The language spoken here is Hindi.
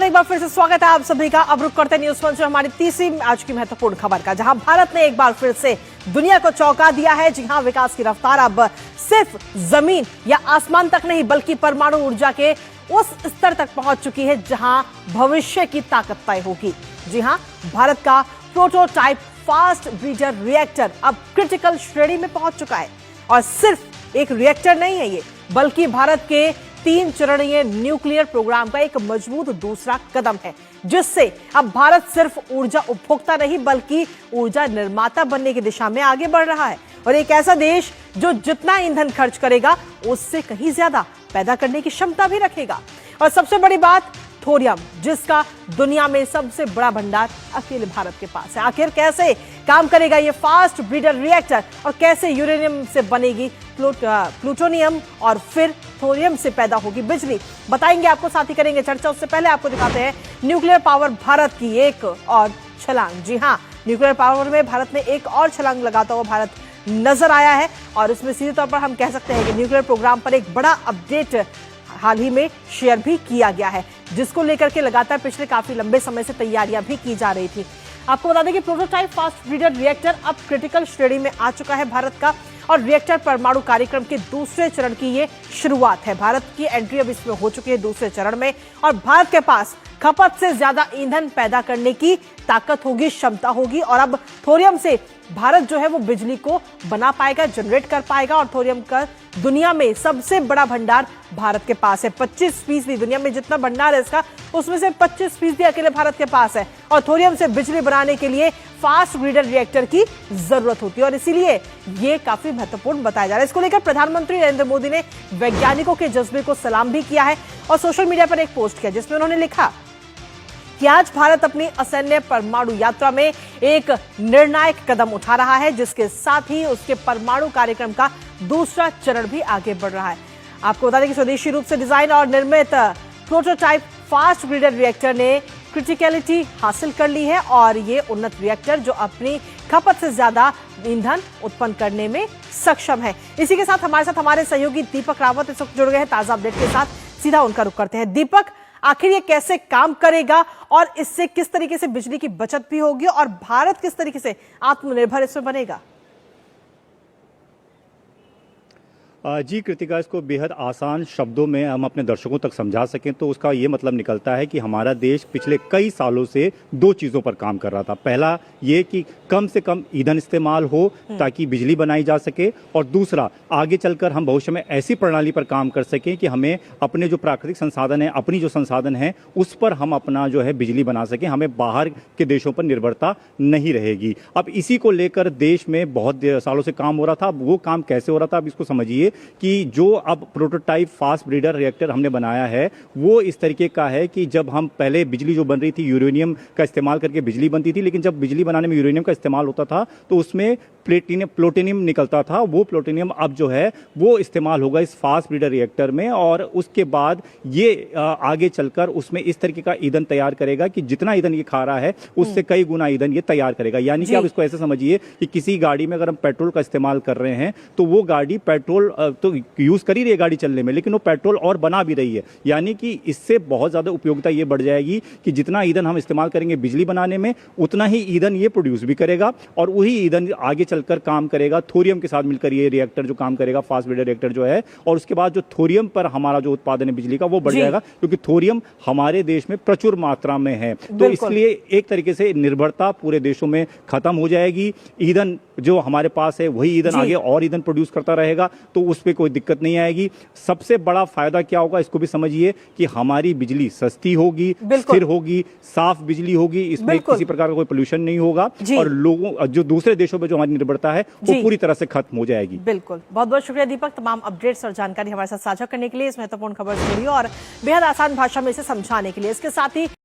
एक बार फिर से स्वागत है आप सभी का। अब रुक करते हैं न्यूज मंच में हमारी तीसरी आज की महत्वपूर्ण खबर का, जहां भारत ने एक बार फिर से दुनिया को चौंका दिया है। जी हां, विकास की रफ्तार अब सिर्फ जमीन या आसमान तक नहीं बल्कि परमाणु ऊर्जा के उस स्तर तक पहुंच चुकी है जहां भविष्य की ताकत तय होगी। जी हां, भारत का प्रोटोटाइप फास्ट ब्रीडर रिएक्टर अब क्रिटिकल श्रेणी में पहुंच चुका है। और सिर्फ एक रिएक्टर नहीं है ये, बल्कि भारत के 3 चरणीय न्यूक्लियर प्रोग्राम का एक मजबूत दूसरा कदम है, जिससे अब भारत सिर्फ ऊर्जा उपभोक्ता नहीं बल्कि ऊर्जा निर्माता बनने की दिशा में आगे बढ़ रहा है। और एक ऐसा देश जो जितना ईंधन खर्च करेगा उससे कहीं ज्यादा पैदा करने की क्षमता भी रखेगा। और सबसे बड़ी बात, थोरियम, जिसका दुनिया में सबसे बड़ा भंडार अकेले भारत के पास है। आखिर कैसे काम करेगा ये फास्ट ब्रीडर रिएक्टर और कैसे यूरेनियम से बनेगी प्लूटोनियम और फिर थोरियम से पैदा होगी बिजली, बताएंगे आपको, साथ ही करेंगे चर्चा। उससे पहले आपको दिखाते हैं न्यूक्लियर पावर भारत की एक और छलांग। जी हां, न्यूक्लियर पावर में भारत ने एक और छलांग लगाता हुआ भारत नजर आया है। और इसमें सीधे तौर पर हम कह सकते हैं कि न्यूक्लियर प्रोग्राम पर एक बड़ा अपडेट हाल ही में शेयर भी किया गया है, जिसको लेकर के लगातार पिछले काफी लंबे समय से तैयारियां भी की जा रही थी। आपको बता दें कि प्रोटोटाइप फास्ट ब्रीडर रिएक्टर अब क्रिटिकल श्रेणी में आ चुका है भारत का, और रिएक्टर परमाणु कार्यक्रम के दूसरे चरण की ये शुरुआत है। भारत की एंट्री अब इसमें हो चुकी है दूसरे चरण में, और भारत के पास खपत से ज्यादा ईंधन पैदा करने की ताकत होगी, क्षमता होगी। और अब थोरियम से भारत जो है वो बिजली को बना पाएगा, जनरेट कर पाएगा। और थोरियम का दुनिया में सबसे बड़ा भंडार भारत के पास है। 25% दुनिया में जितना भंडार है इसका, उसमें से 25% अकेले भारत के पास है। और थोरियम से बिजली बनाने के लिए फास्ट ब्रीडर रिएक्टर की जरूरत होती है, और इसीलिए ये काफी महत्वपूर्ण बताया जा रहा है। इसको लेकर प्रधानमंत्री नरेंद्र मोदी ने वैज्ञानिकों के जज्बे को सलाम भी किया है और सोशल मीडिया पर एक पोस्ट किया, जिसमें उन्होंने लिखा कि आज भारत अपनी असैन्य परमाणु यात्रा में एक निर्णायक कदम उठा रहा है, जिसके साथ ही उसके परमाणु कार्यक्रम का दूसरा चरण भी आगे बढ़ रहा है। आपको बता दें कि स्वदेशी रूप से डिजाइन और निर्मित प्रोटोटाइप फास्ट ब्रीडर रिएक्टर ने क्रिटिकलिटी हासिल कर ली है, और ये उन्नत रिएक्टर जो अपनी खपत से ज्यादा ईंधन उत्पन्न करने में सक्षम है। इसी के साथ हमारे सहयोगी दीपक रावत इस वक्त जुड़ गए हैं ताजा अपडेट के साथ। सीधा उनका रुख करते हैं। दीपक, आखिर ये कैसे काम करेगा और इससे किस तरीके से बिजली की बचत भी होगी, और भारत किस तरीके से आत्मनिर्भर इसमें बनेगा? जी कृतिका, इसको बेहद आसान शब्दों में हम अपने दर्शकों तक समझा सकें तो उसका ये मतलब निकलता है कि हमारा देश पिछले कई सालों से 2 चीज़ों पर काम कर रहा था। पहला ये कि कम से कम ईंधन इस्तेमाल हो ताकि बिजली बनाई जा सके, और दूसरा आगे चलकर हम भविष्य में ऐसी प्रणाली पर काम कर सकें कि हमें अपने जो प्राकृतिक संसाधन हैं, अपनी जो संसाधन हैं, उस पर हम अपना जो है बिजली बना सकें, हमें बाहर के देशों पर निर्भरता नहीं रहेगी। अब इसी को लेकर देश में बहुत सालों से काम हो रहा था। अब वो काम कैसे हो रहा था, अब इसको समझिए कि जो अब प्रोटोटाइप फास्ट ब्रीडर रिएक्टर हमने बनाया है वो इस तरीके का है कि जब हम पहले बिजली जो बन रही थी यूरेनियम का इस्तेमाल करके बिजली बनती थी, लेकिन जब बिजली बनाने में यूरेनियम का इस्तेमाल होता था तो उसमें प्लूटोनियम निकलता था। वो प्लूटोनियम अब जो है वो इस्तेमाल होगा इस फास्ट ब्रीडर रिएक्टर में, और उसके बाद ये आगे चलकर उसमें इस तरीके का ईंधन तैयार करेगा कि जितना ईंधन ये खा रहा है उससे कई गुना ईंधन ये तैयार करेगा। यानी कि आप इसको ऐसे समझिए कि किसी गाड़ी में अगर हम पेट्रोल का इस्तेमाल कर रहे हैं तो वो गाड़ी पेट्रोल तो यूज कर ही रही है गाड़ी चलने में, लेकिन वो पेट्रोल और बना भी रही है। यानी कि इससे बहुत ज्यादा उपयोगिता ये बढ़ जाएगी कि जितना ईंधन हम इस्तेमाल करेंगे बिजली बनाने में, उतना ही ईंधन ये प्रोड्यूस भी करेगा, और वही ईंधन आगे चलकर काम करेगा थोरियम के साथ मिलकर। ये रिएक्टर जो काम करेगा, फास्ट ब्रीडर रिएक्टर जो है, और उसके बाद जो थोरियम पर हमारा जो उत्पादन है बिजली का वो बढ़ जाएगा, क्योंकि थोरियम हमारे देश में प्रचुर मात्रा में है। तो इसलिए एक तरीके से निर्भरता पूरे देशों में खत्म हो जाएगी। ईंधन जो हमारे पास है वही ईंधन आगे और ईंधन प्रोड्यूस करता रहेगा, तो उस पर कोई दिक्कत नहीं आएगी। सबसे बड़ा फायदा क्या होगा इसको भी समझिए कि हमारी बिजली सस्ती होगी, स्थिर होगी, साफ बिजली होगी, इसमें किसी प्रकार का कोई पोल्यूशन नहीं होगा, और लोगों जो दूसरे देशों में जो हमारी निर्भरता है वो पूरी तरह से खत्म हो जाएगी। बिल्कुल, बहुत बहुत शुक्रिया दीपक, तमाम अपडेट्स और जानकारी हमारे साथ साझा करने के लिए, इस महत्वपूर्ण खबर से जुड़ी और बेहद आसान भाषा में इसे समझाने के लिए। इसके साथ ही